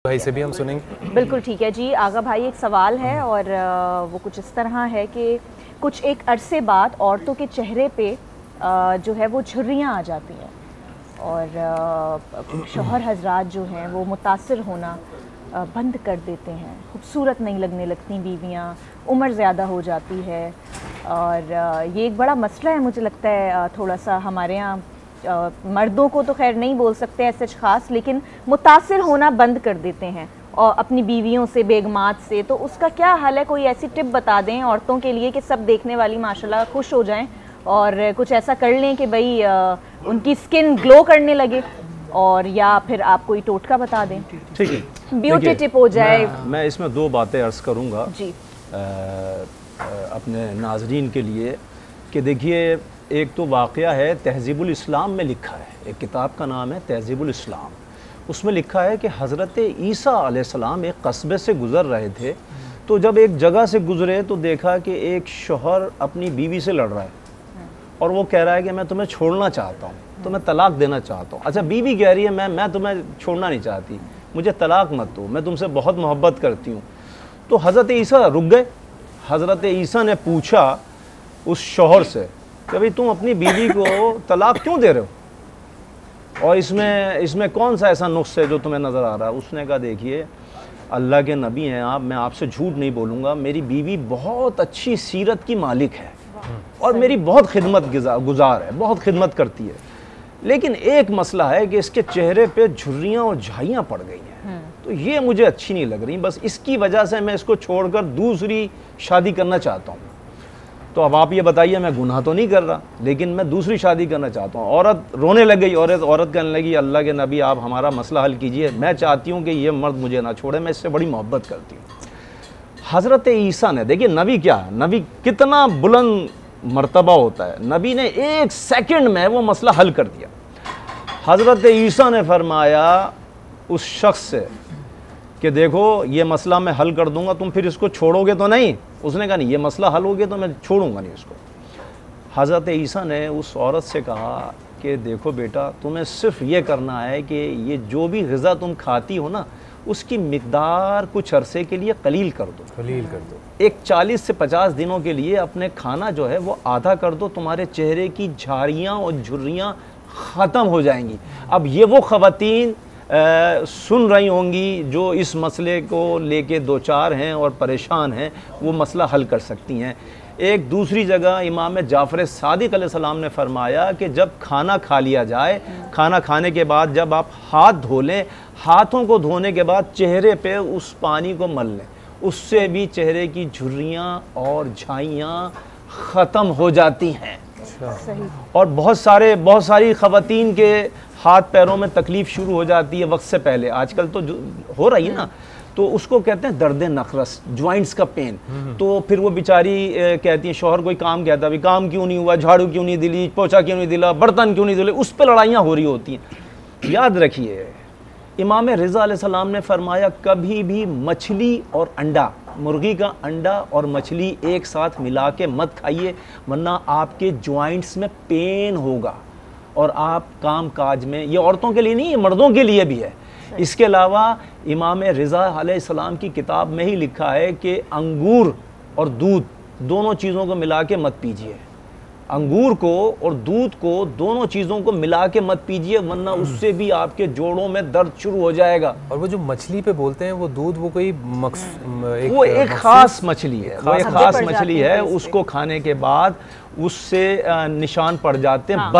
भाई से भी हम सुनेंगे। बिल्कुल ठीक है जी। आगा भाई, एक सवाल है और वो कुछ इस तरह है कि कुछ एक अरसे बाद औरतों के चेहरे पे जो है वो झुर्रियाँ आ जाती हैं और शौहर हजरात जो हैं वो मुतासिर होना बंद कर देते हैं, खूबसूरत नहीं लगने लगती बीवियाँ, उम्र ज़्यादा हो जाती है और ये एक बड़ा मसला है मुझे लगता है थोड़ा सा हमारे यहाँ। मर्दों को तो खैर नहीं बोल सकते ऐसे ख़ास, लेकिन मुतासिर होना बंद कर देते हैं और अपनी बीवियों से, बेगमात से। तो उसका क्या हल है? कोई ऐसी टिप बता दें औरतों के लिए कि सब देखने वाली माशाल्लाह खुश हो जाएं और कुछ ऐसा कर लें कि भाई उनकी स्किन ग्लो करने लगे, और या फिर आप कोई टोटका बता दें। ठीक है, ब्यूटी टिप हो जाए। मैं इसमें दो बातें अर्ज़ करूँगा जी अपने नाजरीन के लिए कि देखिए, एक तो वाक़या है तहज़ीबुल इस्लाम में लिखा है, एक किताब का नाम है तहज़ीबुल इस्लाम। उसमें लिखा है कि हज़रत ईसा अलैहिस्सलाम एक कस्बे से गुज़र रहे थे, तो जब एक जगह से गुज़रे तो देखा कि एक शौहर अपनी बीवी से लड़ रहा है और वो कह रहा है कि मैं तुम्हें छोड़ना चाहता हूँ, तो मैं तलाक देना चाहता हूँ। अच्छा, बीवी कह रही है मैं तुम्हें छोड़ना नहीं चाहती, मुझे तलाक मत दो, मैं तुमसे बहुत मोहब्बत करती हूँ। तो हज़रत ईसा रुक गए। हज़रत ईसा ने पूछा उस शौहर से कि भाई तुम अपनी बीवी को तलाक क्यों दे रहे हो, और इसमें कौन सा ऐसा नुक्स है जो तुम्हें नज़र आ रहा है। उसने कहा देखिए, अल्लाह के नबी हैं आप, मैं आपसे झूठ नहीं बोलूँगा, मेरी बीवी बहुत अच्छी सीरत की मालिक है और मेरी बहुत खिदमत गुजार है, बहुत खिदमत करती है, लेकिन एक मसला है कि इसके चेहरे पे झुर्रियाँ और झाइयाँ पड़ गई हैं, तो ये मुझे अच्छी नहीं लग रही, बस इसकी वजह से मैं इसको छोड़कर दूसरी शादी करना चाहता हूँ। तो अब आप ये बताइए, मैं गुनाह तो नहीं कर रहा, लेकिन मैं दूसरी शादी करना चाहता हूँ। औरत रोने लग गई, औरत कहने लगी अल्लाह के नबी आप हमारा मसला हल कीजिए, मैं चाहती हूँ कि ये मर्द मुझे ना छोड़े, मैं इससे बड़ी मोहब्बत करती हूँ। हज़रत ईसा ने, देखिए नबी क्या है, नबी कितना बुलंद मर्तबा होता है, नबी ने एक सेकंड में वो मसला हल कर दिया। हज़रत ईसा ने फरमाया उस शख्स से कि देखो ये मसला मैं हल कर दूंगा, तुम फिर इसको छोड़ोगे तो नहीं। उसने कहा नहीं, ये मसला हल हो गया तो मैं छोड़ूंगा नहीं इसको। हज़रत ईसा ने उस औरत से कहा कि देखो बेटा, तुम्हें सिर्फ ये करना है कि ये जो भी ग़िज़ा तुम खाती हो ना, उसकी मिक़दार कुछ अरसे के लिए कलील कर दो। एक 40 से 50 दिनों के लिए अपने खाना जो है वो आधा कर दो, तुम्हारे चेहरे की झाड़ियाँ और झुर्रियाँ ख़त्म हो जाएंगी। अब ये वो ख़वातीन सुन रही होंगी जो इस मसले को लेके दो चार हैं और परेशान हैं, वो मसला हल कर सकती हैं। एक दूसरी जगह इमाम जाफ़र सादिक़ अलैहिस्सलाम ने फरमाया कि जब खाना खा लिया जाए, खाना खाने के बाद जब आप हाथ धो लें, हाथों को धोने के बाद चेहरे पे उस पानी को मल लें, उससे भी चेहरे की झुर्रियाँ और झाइयाँ ख़त्म हो जाती हैं। और बहुत सारी ख़वातीन के हाथ पैरों में तकलीफ़ शुरू हो जाती है वक्त से पहले, आजकल तो हो रही है ना, तो उसको कहते हैं दर्द नखरस, ज्वाइंट्स का पेन। तो फिर वो बेचारी कहती हैं, शौहर कोई काम कहता है, काम क्यों नहीं हुआ, झाड़ू क्यों नहीं दिली, पोछा क्यों नहीं दिला, बर्तन क्यों नहीं दिले, उस पर लड़ाइयाँ हो रही होती हैं। याद रखिए, इमाम रिज़ा अलैहिस्सलाम ने फरमाया कभी भी मछली और अंडा, मुर्गी का अंडा और मछली एक साथ मिला के मत खाइए, वरना आपके ज्वाइंट्स में पेन होगा और आप काम काज में, ये औरतों के लिए नहीं, ये मर्दों के लिए भी है। इसके अलावा इमाम रिज़ा अलैहिस्सलाम की किताब में ही लिखा है कि अंगूर और दूध दोनों चीज़ों को मिला के मत पीजिए, अंगूर को और दूध को दोनों चीज़ों को मिला के मत पीजिए, वरना उससे भी आपके जोड़ों में दर्द शुरू हो जाएगा। और वो जो मछली पे बोलते हैं वो दूध, वो कोई वो एक ख़ास मछली है, वो एक ख़ास मछली है, उसको खाने के बाद उससे निशान पड़ जाते हैं,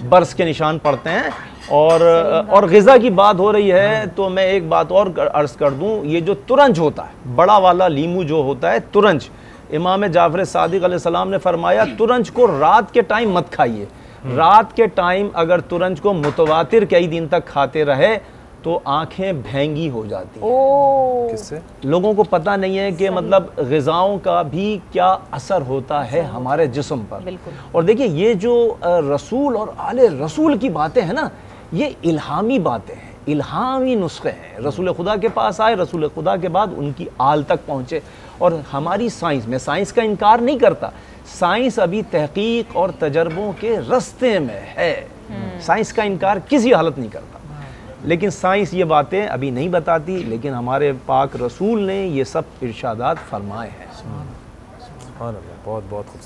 बर्स के निशान पड़ते हैं। और ग़िज़ा की बात हो रही है तो मैं एक बात और अर्ज़ कर दूं, ये जो तुरंज होता है, बड़ा वाला लीमू जो होता है तुरंज, इमाम जाफ़र सादिक़ अलैहिस्सलाम ने फरमाया तुरंज को रात के टाइम मत खाइए। रात के टाइम अगर तुरंज को मुतवातिर कई दिन तक खाते रहे तो आंखें भैंगी हो जाती हैं। किससे? लोगों को पता नहीं है कि मतलब ग़िज़ाओं का भी क्या असर होता है हमारे जिस्म पर। और देखिए, ये जो रसूल और आले रसूल की बातें हैं ना, ये इल्हामी बातें हैं, इल्हामी नुस्खे हैं। रसूल खुदा के पास आए, रसूल खुदा के बाद उनकी आल तक पहुँचे। और हमारी साइंस, मैं साइंस का इनकार नहीं करता, साइंस अभी तहकीक और तजर्बों के रास्ते में है, साइंस का इनकार किसी हालत नहीं करता, लेकिन साइंस ये बातें अभी नहीं बताती, लेकिन हमारे पाक रसूल ने ये सब इरशादात फरमाए हैं। सुभान अल्लाह, बहुत बहुत खूबसूरत।